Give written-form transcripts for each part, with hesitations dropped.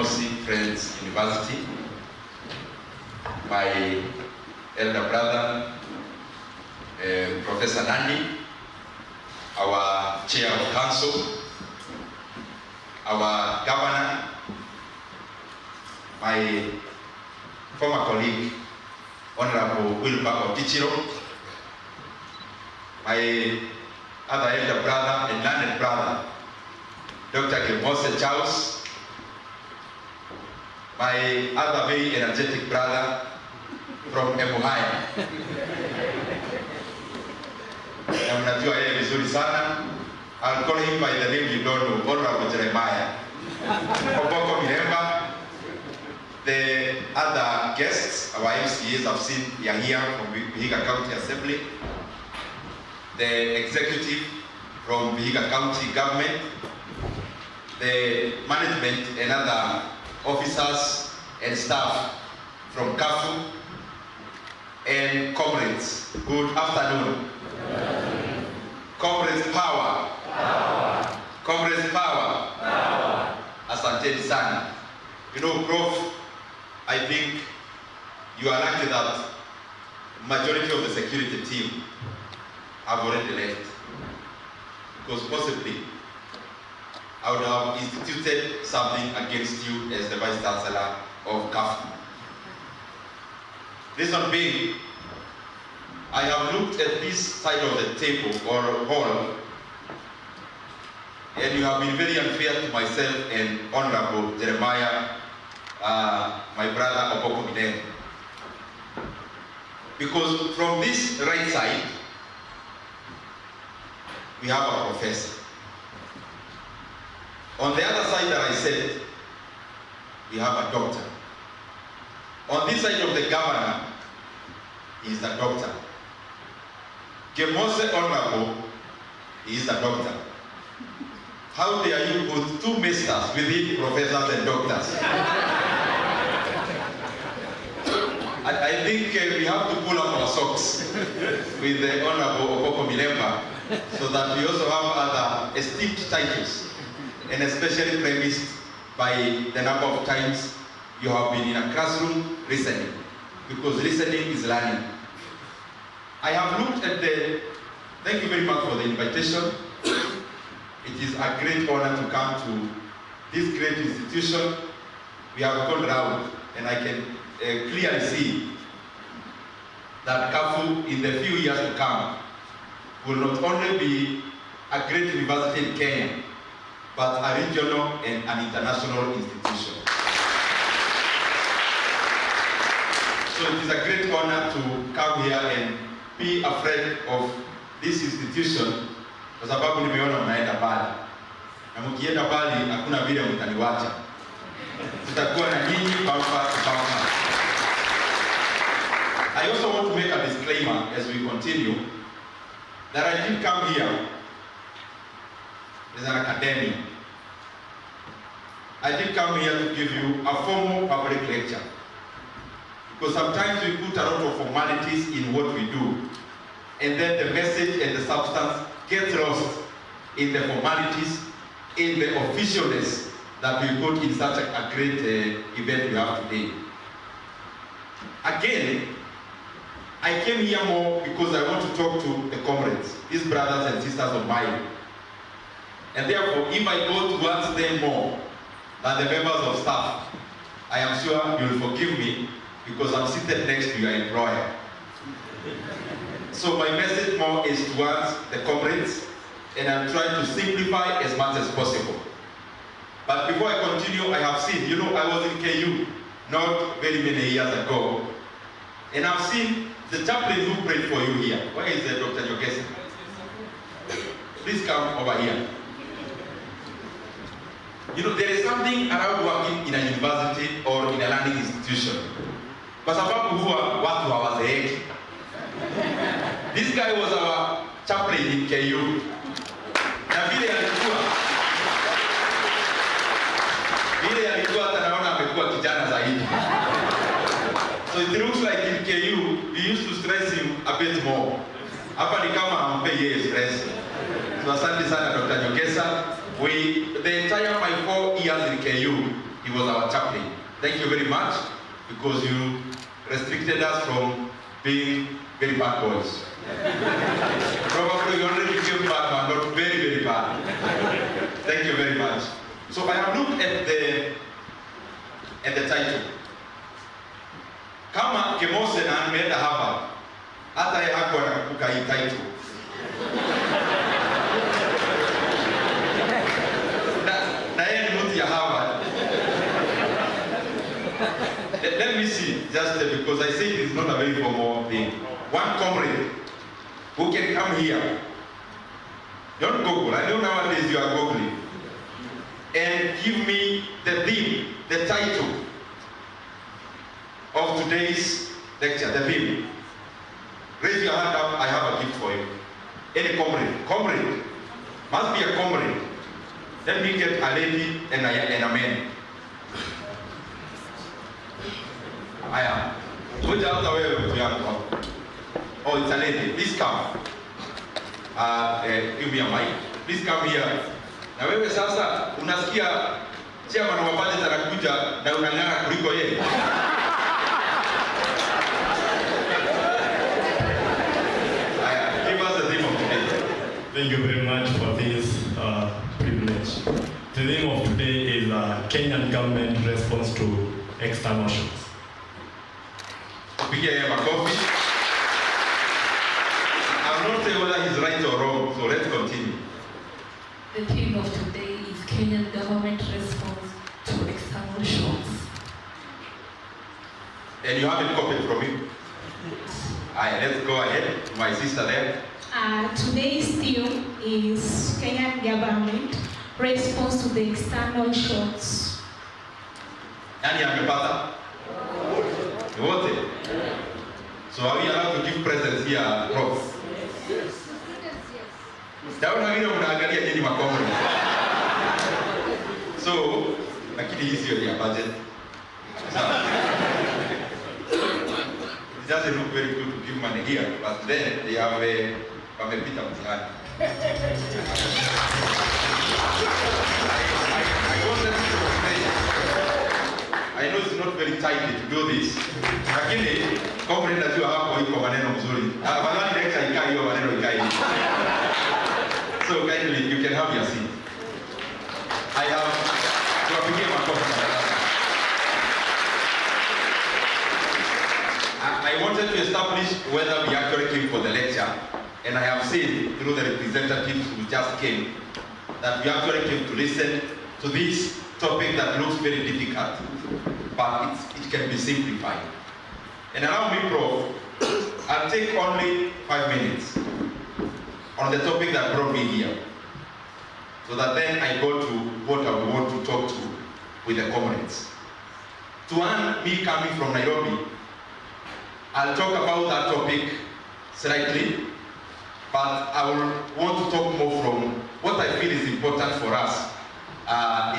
Mosi Friends University, my elder brother, Professor Ndindi, our chair of council, our governor, my former colleague, Honorable Wilbur Otichiro, my other elder brother and learned brother, Dr. Kimose Charles, my other very energetic brother from Emuhaya. Na mnajua yeye vizuri sana. I'll call him by the name you don't know, Honorable Jeremiah. Oboko Miremba. The other guests, our MCAs I've seen are here from Vihiga County Assembly. The executive from Vihiga County Government. The management and other officers and staff from KAFU. And comrades, good afternoon. Comrades power. Comrades power. Asante sana. You know, Prof, I think you are lucky that majority of the security team have already left. Because possibly I would have instituted something against you as the Vice Chancellor of KAFU. Reason being, I have looked at this side of the table or hall, and you have been very unfair to myself and Honorable Jeremiah, my brother Oboko Miremba. Because from this right side, we have a professor. On the other side that I said, we have a doctor. On this side of the governor is a doctor. Kemose Honorable is a doctor. How dare you put two masters within professors and doctors? I think we have to pull up our socks with the Honorable Oboko Miremba so that we also have other esteemed titles, and especially premised by the number of times you have been in a classroom listening, because listening is learning. I have looked at thank you very much for the invitation. It is a great honor to come to this great institution. We have gone round, and I can clearly see that KAFU in the few years to come will not only be a great university in Kenya, but a regional and an international institution. So it is a great honor to come here and be a friend of this institution, kwa sababu nimeona mnaenda mbali. Na mkienda mbali hakuna vile mtaniwacha. Tutakuwa na nyinyi bamba. I also want to make a disclaimer as we continue that I didn't come here as an academic. I didn't come here to give you a formal public lecture. Because sometimes we put a lot of formalities in what we do, and then the message and the substance gets lost in the formalities, in the officialness that we put in such a great event we have today. Again, I came here more because I want to talk to the comrades, these brothers and sisters of mine. And therefore, if I go towards them more than the members of staff, I am sure you will forgive me, because I'm seated next to your employer. So my message more is towards the comrades, and I'm trying to simplify as much as possible. But before I continue, I have seen, you know, I was in KU not very many years ago, and I've seen the chaplain who prayed for you here. Where is Dr. Nyogesa? Please come over here. You know, there is something around working in a university or in a learning institution. Kwa sababu huwa watu hawazeeki. This guy was our chaplain in KU. Na vile alikuwa tanaona amekuwa kijana zaidi. So it looks like in KU, we used to stress him a bit more. Hapa ni kama hampe yeye stress. So asante sana Dr. Nyogesa. The entire my 4 years in KU, he was our chaplain. Thank you very much, because you restricted us from being very bad boys. Probably you already became bad, but not very, very bad. Thank you very much. So I have looked at the title. Kama Kemose na ameenda hapa, hata yeye hakuwa anakumbuka hii title. Na yeye ni mtu ya Harvard. Let me see, just because I say it's not a very formal thing. One comrade who can come here. Don't Google. I know nowadays you are Googling. And give me the theme, the title of today's lecture, the theme. Raise your hand up, I have a gift for you. Any comrade. Comrade. Must be a comrade. Let me get a lady and a man. I am. Which other way to you? Oh, it's a lady. Please come. Give me a mic. Please come here. Na wewe sasa unasikia chairman wa budget anakuja na unang'ara kuliko yeye. Give us the theme of today. Thank you very much for this privilege. The theme of today is Kenyan government response to external shocks. Pigia yeye makofi. I'm not saying whether he's right or wrong, so let's continue. The theme of today is Kenyan government response to external shocks. And you haven't copied from me? Alright, let's go ahead. My sister there. Today's theme is Kenyan government response to the external shocks. Nani amepata? Wote? So are we allowed to give presents here, Prof? Dauna vile unaangalia nyinyi makomoni. So, lakini hii sio ya budget. It doesn't look very good to give money here, but then they have wamepita mtihani. I wanted to say, I know it's not very tidy to do this. Lakini, komoni najua hapo iko maneno mzuri. Afadhali lecture ikai hiyo maneno ikai. So kindly, you can have your seat. I have to begin my conference. I wanted to establish whether we actually came for the lecture, and I have seen through the representatives who just came that we actually came to listen to this topic that looks very difficult, but it can be simplified. And allow me, Prof, I'll take only 5 minutes on the topic that brought me here, so that then I go to what I want to talk to with the comrades. To earn me coming from Nairobi, I'll talk about that topic slightly, but I will want to talk more from what I feel is important for us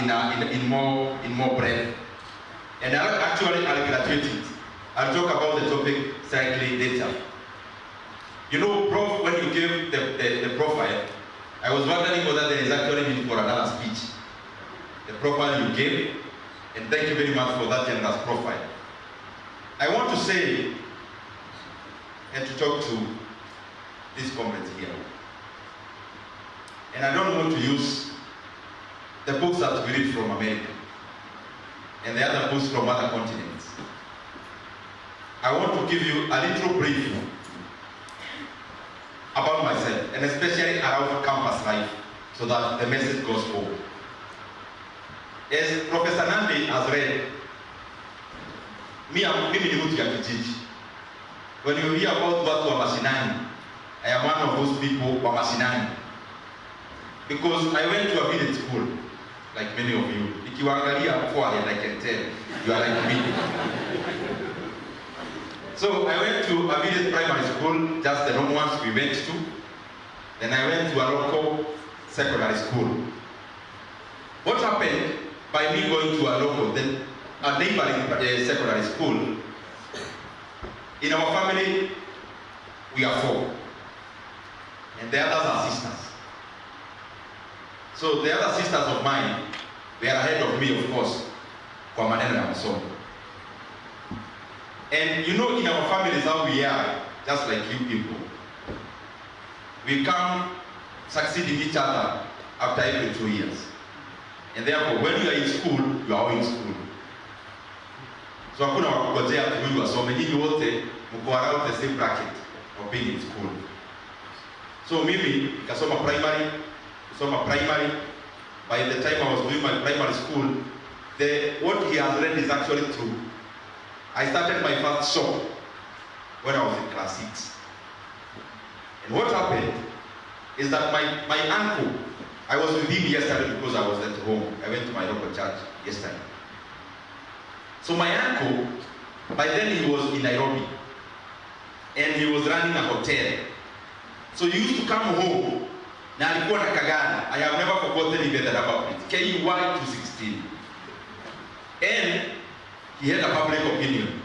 in more breadth. And I'll graduate it. I'll talk about the topic slightly later. You know, Prof, when you gave the profile, I was wondering whether there is actually need for another speech. The profile you gave, and thank you very much for that generous profile. I want to say, and to talk to these comments here. And I don't want to use the books that we read from America and the other books from other continents. I want to give you a little brief about myself, and especially around campus life, so that the message goes home. As Professor Ndindi has read, mimi ni mtu ya kijiji. When you hear about watu wa mashinani, I am one of those people wa mashinani. Because I went to a village school, like many of you. Nikiwaangalia forehead, I can tell you are like me. So I went to a village primary school, just the normal ones we went to. Then I went to a local secondary school. What happened by me going to a local, then a neighboring secondary school? In our family, we are 4. And the others are sisters. So the other sisters of mine, they are ahead of me, of course. kwa maneno ya masomo. And you know, in our families how we are, just like you people. We come succeeding each other after every 2 years. And therefore, when you are in school, you are all in school. So hakuna wakungojea ati huyu wasome, nyinyi wote mko around the same bracket of being in school. So mimi nikasoma primary, by the time I was doing my primary school, what he has read is actually true. I started my first shop when I was in class 6. And what happened is that my uncle, I was with him yesterday because I was at home. I went to my local church yesterday. So my uncle, by then he was in Nairobi. And he was running a hotel. So he used to come home. Na alikuwa na kagana. I have never forgotten even the number plate. KUY 216. And he had a public opinion.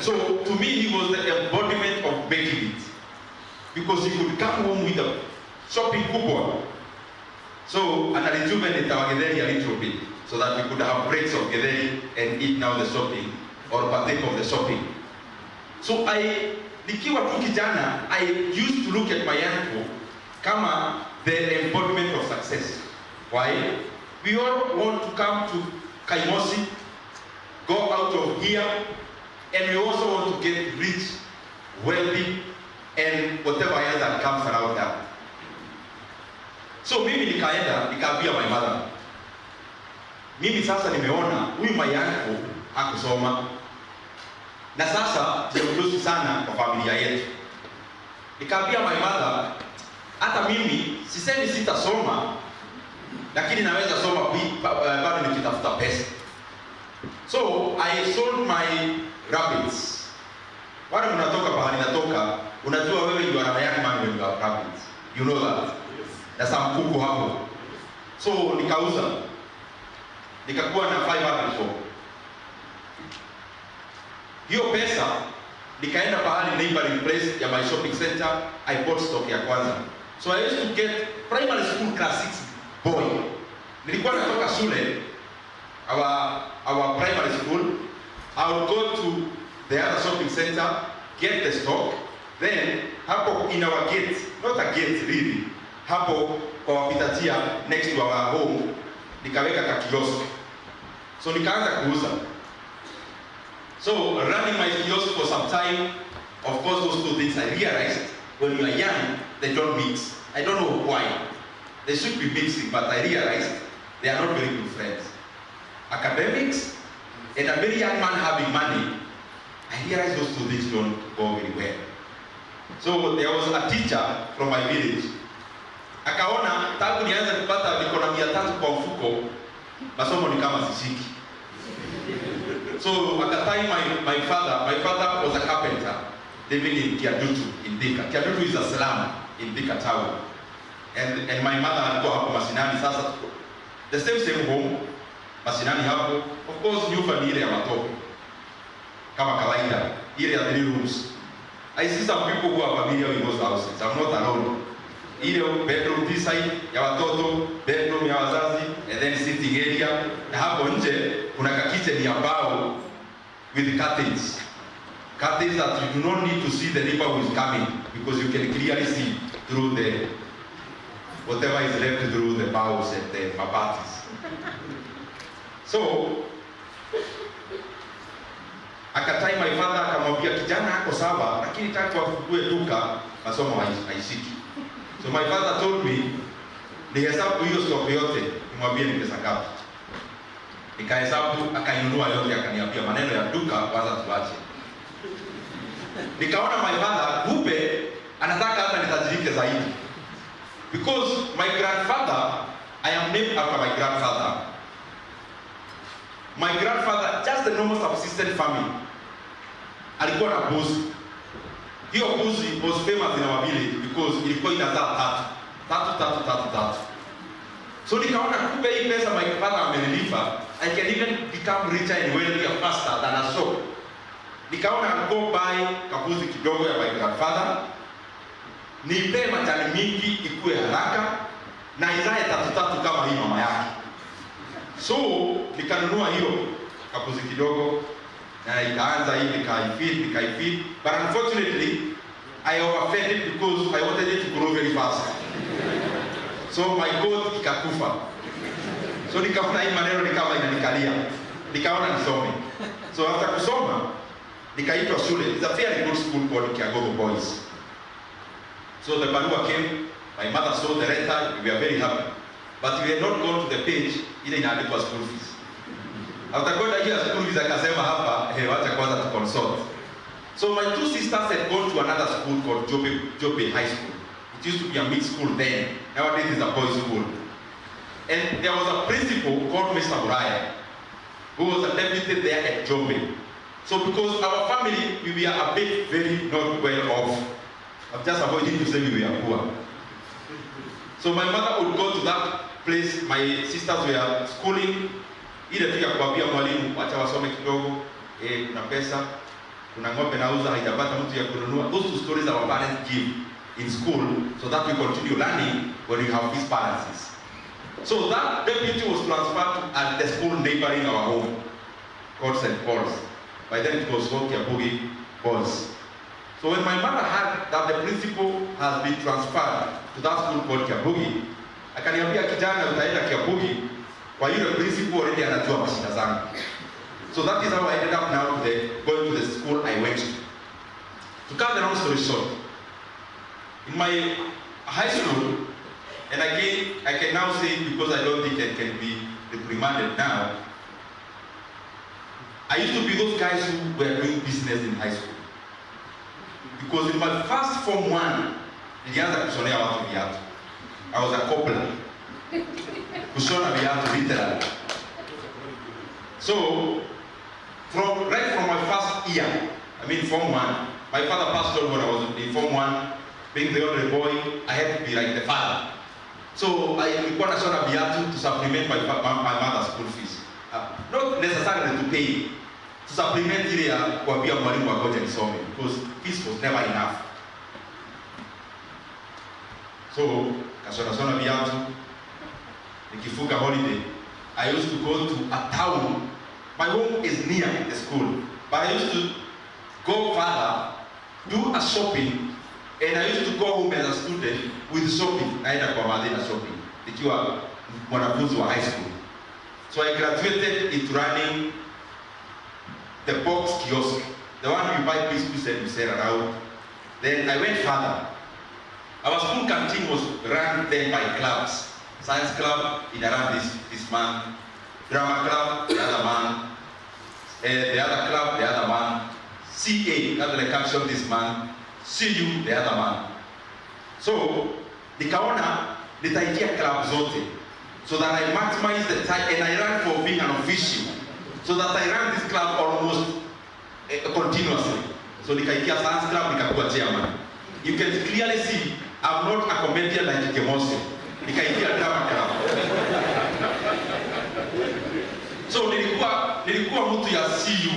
So to me, he was the embodiment of making it. Because he could come home with a shopping coupon. So, and I rejuvenate our githeri a little bit, so that we could have breaks of githeri and eat now the shopping, or partake of the shopping. So nikiwa tu kijana, I used to look at my uncle kama the embodiment of success. Why? We all want to come to Kaimosi, go out of here, and we also want to get rich, wealthy, and whatever else that comes around that. So mimi nikaambia my mother, mimi sasa nimeona huyu my uncle hakusoma, na sasa sikuruhusu sana kwa familia yetu. Nikaambia my mother, hata mimi sisemi sitasoma, lakini naweza soma bado nikitafuta pesa. So I sold my rabbits. Wale mnatoka pahali natoka, unajua wewe you are a young man when you have rabbits. You know that. Na sampuku hapo. So nikauza. Nikakuwa na 500 for. Hiyo pesa nikaenda pahali neighboring place ya my shopping center, I bought stock ya kwanza. So I used to get primary school class 6 boy. Nilikuwa natoka shule, our primary school, I would go to the other shopping center, get the stock, then hapo in our gate, not a gate really, hapo kwa wapitatia next to our home, nikaweka ka kiosk. So nikaanza kuuza. So running my kiosk for some time, of course those two things I realized, when you are young, they don't mix. I don't know why. They should be mixing, but I realized they are not very good friends. Academics and a very young man having money, I realized those two things don't go very well. So there was a teacher from my village. Akaona tangu nianze kupata niko na 300 kwa mfuko, masomo ni kama sishiki. So at the time my father was a carpenter living in Kiadutu in Thika. Kiadutu is a slum in Thika town. And my mother alikuwa hapo Masinani sasa. The same home, Masinani hapo. Of course nyumba ni ile ya watoto. Kama kawaida, ile ya 3 rooms. I see some people who are familiar with those houses. I'm not alone. Ile bedroom this side ya watoto, bedroom ya wazazi, and then sitting area. Na hapo nje kuna ka kitchen ya mbao with curtains. Curtains that you do not need to see the neighbor who is coming, because you can clearly see through the whatever is left through the boughs and the mabatis. So akatai my father akamwambia kijana ako sawa, lakini tangu afungue duka masomo haishiki. So my father told me nihesabu hiyo stock yote, nimwambie ni pesa ngapi. Nikahesabu, akainunua yote, akaniambia maneno ya duka waza tuache. Nikaona my father kumbe anataka hata nitajirike zaidi. Because my grandfather, I am named after my grandfather. My grandfather, just the normal subsistence farming, alikuwa na mbuzi. Hiyo mbuzi was famous in our village because ilikuwa inazaa tatu. So nikaona kumbe hii pesa my father amenilipa, I can even become richer and wealthier faster than a shop. Nikaona go buy kabuzi kidogo ya my grandfather, nipe majani mingi ikue haraka na izae tatu kama hii mama yake. So nikanunua hiyo kapuzi kidogo na ikaanza hii nikaifeed, but unfortunately I overfed it because I wanted it to grow very fast. So my goat ikakufa. So nikaona hii maneno ni kama inanikalia. Nikaona nisome. So after kusoma nikaitwa shule. It's a fairly good school called Kiagogo Boys. So the barua came, my mother saw the letter, we were very happy. But we had not gone to the page ile inaandikwa school fees. After kwenda hiyo school fees akasema hapa, wacha kwanza to consult. So my two sisters had gone to another school called Jobe High School. It used to be a mixed school then. Nowadays it's a boys' school. And there was a principal called Mr. Raila, who was a deputy there at Jobe. So because our family, we were a bit very not well off. I'm just avoiding to say we were poor. So my mother would go to that place, my sisters were schooling, ile tu ya kuambia mwalimu acha wasome kidogo, kuna pesa, kuna ng'ombe nauza haijapata mtu ya kununua. Those two stories our parents give in school so that we continue learning when we have these balances. So that deputy was transferred to at the school neighboring our home called St. Paul's. By then it was called Kiabugi Boys. So when my mother heard that the principal has been transferred to that school called Kiabugi, akaniambia kijana utaenda Kiabugi, kwa yule principal already anajua mashida zangu. So that is how I ended up now going to the school I went to. To cut the long story short, in my high school, and again I can now say because I don't think it can be reprimanded now, I used to be those guys who were doing business in high school. Because in my first Form 1, nilianza kushonea watu viatu. I was a cobbler. Kushona viatu literally. So, right from my first year, I mean Form 1, my father passed on when I was in Form 1. Being the only boy, I had to be like the father. So, I nilikuwa nashona viatu to supplement my mother's school fees. Not necessarily to pay. To supplement ile ya kuambia mwalimu akoje nisome, because fees was never enough. So, kashona viatu, nikifunga holiday, I used to go to a town. My home is near the school, but I used to go further, do a shopping, and I used to go home as a student with shopping. Naenda kwa madina shopping, nikiwa mwanafunzi wa high school. So I graduated into running the box kiosk, the one you buy biscuits and you sell around. Then I went further. Our school canteen was run then by clubs. Science club, it ran this man. Drama club, the other man. The other club, the other man. CA, that's the caption, this man. CU, the other man. So, nikaona nitaitia club zote, so that I maximize the time, and I ran for being an official, so that I ran this club almost continuously. So nikaitia science club, nikakuwa chairman. You can clearly see I'm not a comedian like Kemosi. Nikaitia drama club. So nilikuwa mtu ya CU.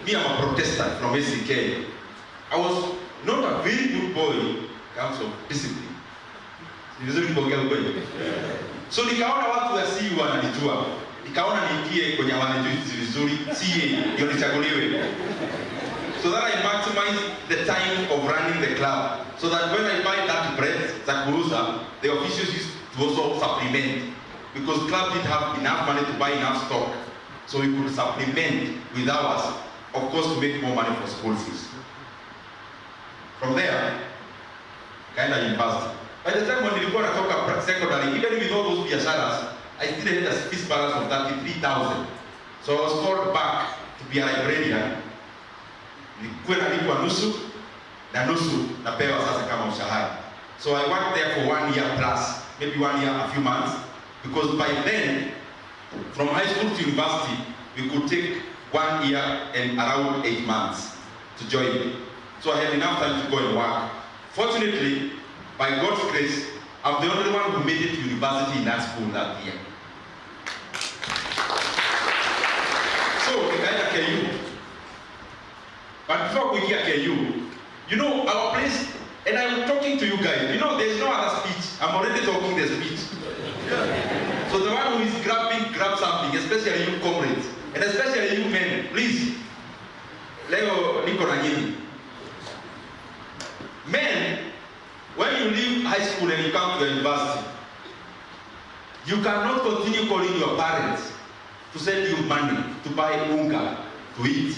Me, I'm a Protestant from ACK. I was not a very good boy in terms of discipline. So nikaona watu wa CU wananijua. Nikaona niingie kwenye wananijua vizuri, CA ndio nichaguliwe. So that I maximize the time of running the club. So that when I buy that bread, za kuuza, the officials used to also supplement. Because club didn't have enough money to buy enough stock. So we could supplement with ours, of course, to make more money for school fees. From there, kind of university. By the time when nilikuwa natoka secondary, even with all those biasharas, I still had a fees balance of 33,000. So I was called back to be a librarian. Nilikuwa nalipwa nusu, na nusu napewa sasa kama mshahara. So I worked there for 1 year plus, maybe 1 year, a few months, because by then, from high school to university, we could take 1 year and around 8 months to join. So I had enough time to go and work. Fortunately, by God's grace, I'm the only one who made it to university in that school that year. So, nikaenda KU. But before we get KU, you know, our place, and I'm talking to you guys, you know, there's no other speech. I'm already talking the speech. So the one who is grabbing, grab something, especially you comrades, and especially you men, please. Leo niko na nyinyi. Men, when you leave high school and you come to university, you cannot continue calling your parents to send you money to buy unga to eat.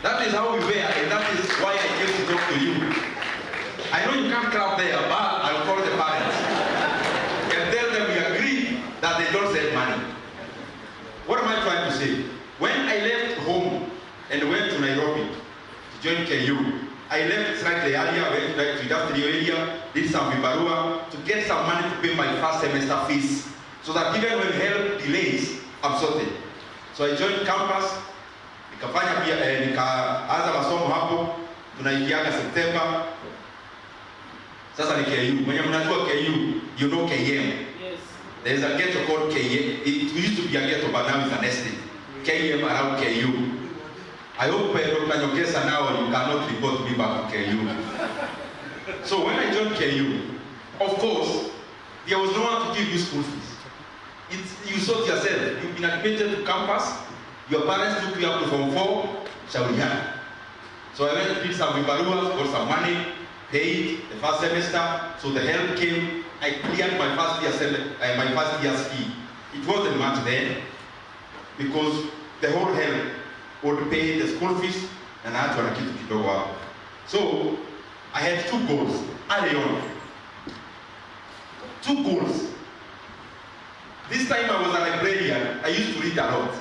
That is how we were, and that is why I came to talk to you. I know you can't clap there, but I'll call the parents and tell them we agree that they don't send money. What am I trying to say? When I left home and went to Nairobi to join KU, I left slightly earlier, went to industrial area, did some vibarua to get some money to pay my first semester fees, so that even when help delays, I'm sorted. So I joined campus, nikafanya pia nikaanza masomo hapo, tunaingiaga September. Sasa ni KU. Mwenye mnajua KU, you know KM. Yes. There is a ghetto called KM. It used to be a ghetto, but now it's an estate. KM around KU. I hope Dr. Nyokesa now you cannot report me back to KU. So when I joined KU, of course, there was no one to give you school fees. You sort yourself. You've been admitted to campus. Your parents took you up to Form 4, Shauriana. So I went to did some vibaruas, got some money, paid the first semester. So the help came. I cleared my first year's fee. It wasn't much then, because the whole help would pay the school fees and I had to kitu kidogo hapo. So I had two goals early on. Two goals. This time I was a librarian. I used to read a lot,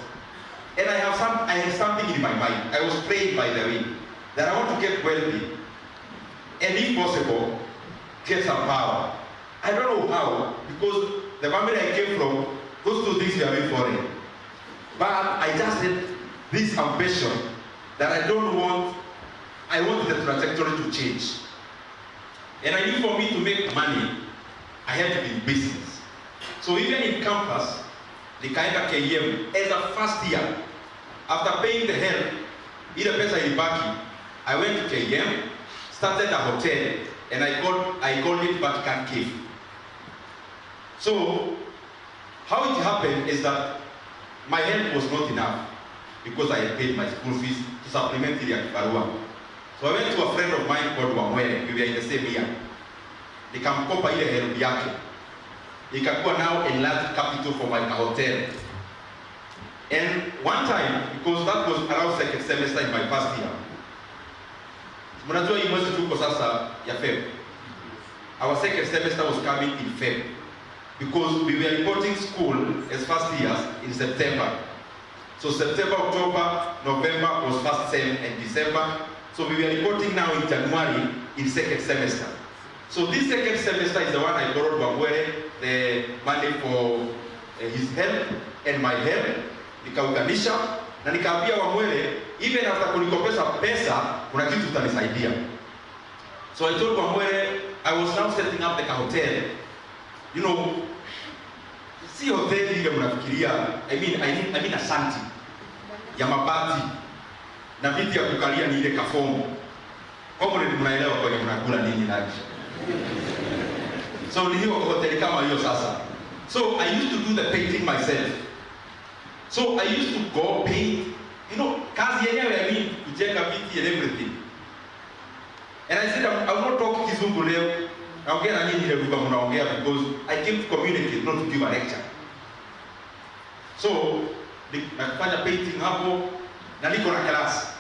and I had something in my mind. I was praying, by the way, that I want to get wealthy, and if possible, get some power. I don't know how, because the family I came from, those two things were very foreign. But I just had this ambition that I want the trajectory to change. And I knew for me to make money, I had to be in business. So even in campus, the Kaenda KM, as a first year, after paying the help, ile pesa ilibaki, I went to KM, started a hotel, and I called it Vatican Cave. So how it happened is that my help was not enough, because I had paid my school fees to supplement the Barua. So I went to a friend of mine called Wamwere. We were in the same year. Nikamkopa ile help yake. Ikakuwa now a large capital for my hotel. And one time, because that was around second semester in my first year, mnajua hii mwezi tuko sasa ya Feb. Our second semester was coming in Feb, because we were reporting school as first years in September. So September, October, November was first sem, and December. So we were reporting now in January in second semester. So this second semester is the one I borrowed Wamwere the money for his help and my help. Nikaunganisha na nikaambia Wamwere, even after kunikopesha pesa, kuna kitu utanisaidia. So I told Wamwere I was now setting up the hotel. You know, si hotel ile mnafikiria, I mean a shanty ya mabati na viti ya kukalia ni ile kafomu. Kama ndio mnaelewa kwa nini mnakula nini lunch. So ni hiyo hotel kama hiyo sasa. So I used to do the painting myself. So I used to go paint, you know, kazi yenyewe ya mimi kujenga viti and everything. And I said I will not talk kizungu leo. Naongea na nyinyi ile lugha mnaongea, because I came to communicate, not to give a lecture. So nakufanya painting hapo na niko na class.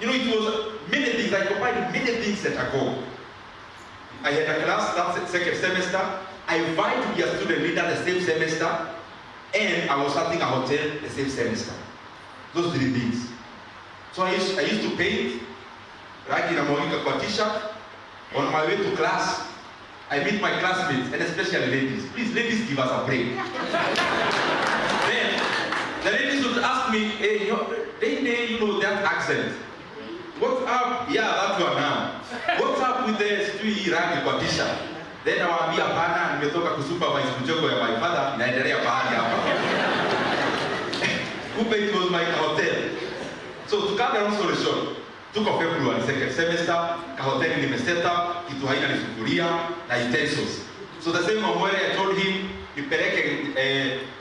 You know, it was many things. I combined many things that ago. I had a class that second semester. I vied to be a student leader the same semester, and I was starting a hotel the same semester. Those three things. So I used to paint, rangi na mwagika kwa t-shirt. On my way to class, I meet my classmates, and especially ladies. Please, ladies, give us a break. Then the ladies would ask me, hey, you know that accent. What's up? Yeah, that one now. What's up with the sijui rangi kwa t-shirt? Then nawaambia hapana, nimetoka kusupervise mjoko ya my father, naendelea pahali hapa. Kumbe it was my hotel. So to cut the long story short, tuko February second semester, ka hotel nime set up, kitu haina ni sufuria na utensils. So the same Mwamwere, I told him, nipeleke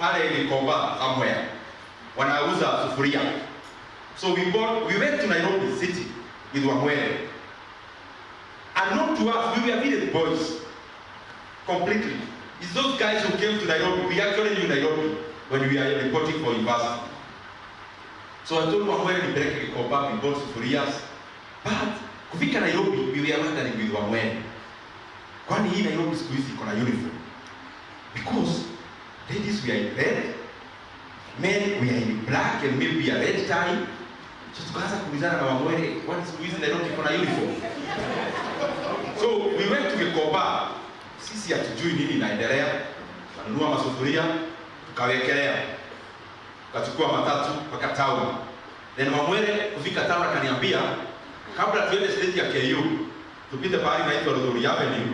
pale Gikomba somewhere. Wanauza sufuria. So we went to Nairobi city with Mwamwere. And not to us, we were village boys. Completely. It's those guys who came to Nairobi. We actually knew Nairobi when we were reporting for university. So I told Mwamwere nipeleke Gikomba, we bought sufurias. But kufika Nairobi, we were wondering with Mwamwere, kwani hii Nairobi siku hizi iko na uniform? Because ladies were in red, men were in black and maybe a red tie. So tukaanza kuulizana na Mwamwere, kwani siku hizi Nairobi iko na uniform? So we went to Gikomba. Sisi hatujui nini inaendelea. Tunanunua masufuria, tukawekelea. Tukachukua matatu mpaka town. Then Mwamwere kufika town akaniambia, kabla tuende stage ya KU, tupite pahali inaitwa Ruto Avenue,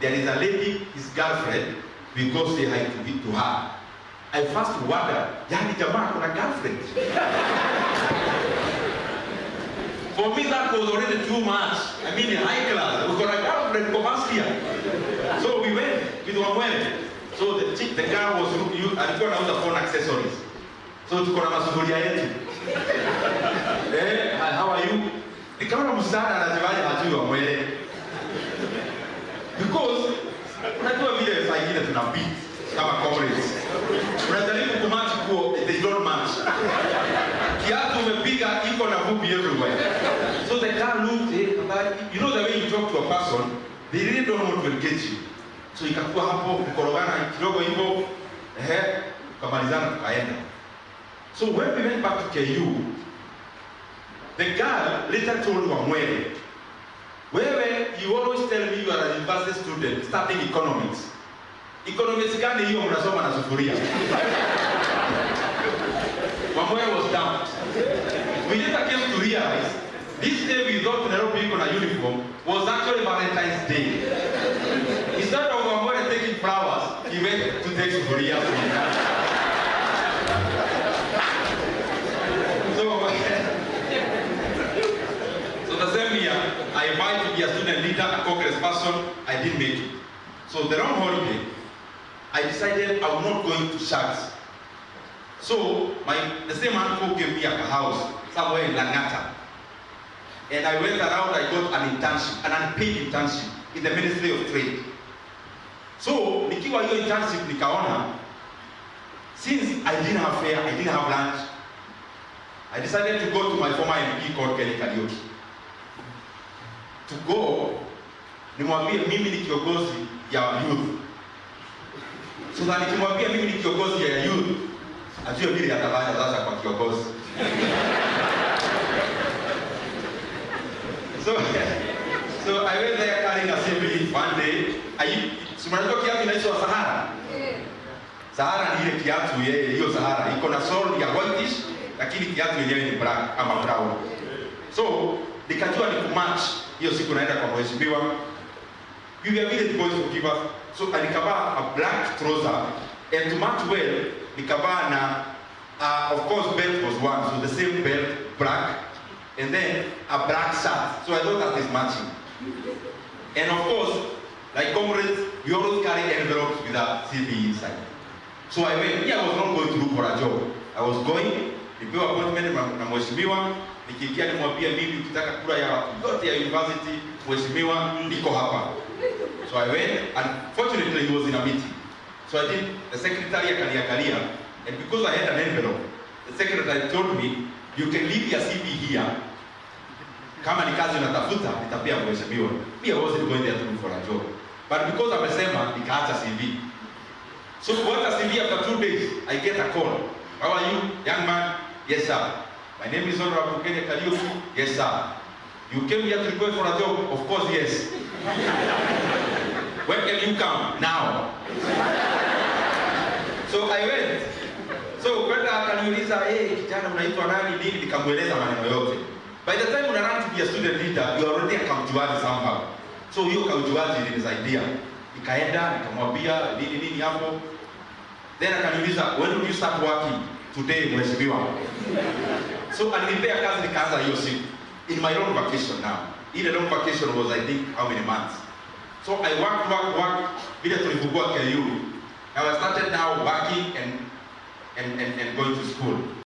there is a lady, his girlfriend, we go say hi to her. I first wonder, yani jamaa kuna girlfriend? For me that was already too much. I mean in high class, we got a girlfriend from Askia. So we went with Mwamwere. So the girl was, alikuwa anauza phone accessories. So tuko na masufuria yetu. How are you? Nikaona msana anajivaje hajui Mwamwere. Because unajua vile saa ingine tuna beat kama comrades. Unajaribu kumatch kuo, they don't match. Kiatu umepiga iko na vumbi everywhere. So the girl looked, you know the way you talk to a person, they really don't want to engage you. So ikakuwa hapo kukorogana kidogo hivyo, tukamalizana tukaenda. So when we went back to KU, the girl later told Mwamwere, wewe, you always tell me you are a university student studying economics. Economics gani hiyo mnasoma na sufuria? Mwamwere was dumped. We later came to realize, this day we thought Nairobi iko na uniform was actually Valentine's Day. Instead of Mwamwere taking flowers, he went to take sufuria. So the same year, I applied to be a student leader, a Congress person. I didn't make it. So the long holiday, I decided I was not going to Sharks. So the same uncle gave me a house somewhere in Langata. And I went around, I got an internship, an unpaid internship in the Ministry of Trade. So nikiwa hiyo internship nikaona, since I didn't have fare, I didn't have lunch, I decided to go to my former MP called Kenny Kariuki. To go, nimwambie mimi ni kiongozi ya youth. So that nikimwambia mimi ni kiongozi ya youth, ajue vile atafanya sasa kwa kiongozi. So I went there carrying a CV one day. Simanatoka kiatu inaitwa Sahara. Sahara ni ile kiatu hiyo Sahara. Iko na sole ya whitish, lakini kiatu yenyewe ni black ama brown. So nikajua ni kumatch hiyo siku naenda kwa mheshimiwa. We were village boys who give us. So nikavaa a black trouser and to match well nikavaa na of course belt was one, so the same belt black and then a black shirt. So I thought that is matching. And of course, like comrades, we always carry envelopes with a CV inside. So I went. I was not going to look for a job. I was going. Nipewa appointment na mheshimiwa. Nikiingia nimwambia mimi ukitaka kura ya yote ya university, mheshimiwa niko hapa. So I went, and fortunately he was in a meeting. So I did, the secretary akaniangalia, and because I had an envelope, the secretary told me, you can leave your CV here. Kama ni kazi unatafuta, nitapea mheshimiwa. Me, I wasn't going there to look for a job. But because amesema, nikaacha CV. So what a CV after 2 days, I get a call. How are you, young man? Yes, sir. My name is Honorable Kenny Kariuki. Yes, sir. You came here to request for a job? Of course, yes. When can you come? Now. So I went. So kwenda akaniuliza, kijana unaitwa nani nini, nikamweleza maneno yote. By the time una run to be a student leader, you already a kamjuaji somehow. So hiyo kamjuaji ilinisaidia. Nikaenda, nikamwambia nini hapo. Then akaniuliza, when will you start working? Today, mheshimiwa. So alinipea kazi nikaanza hiyo siku. In my long vacation now. Ile long vacation was I think how many months? So I worked, vile tulifungua KU. Now I started now working and going to school.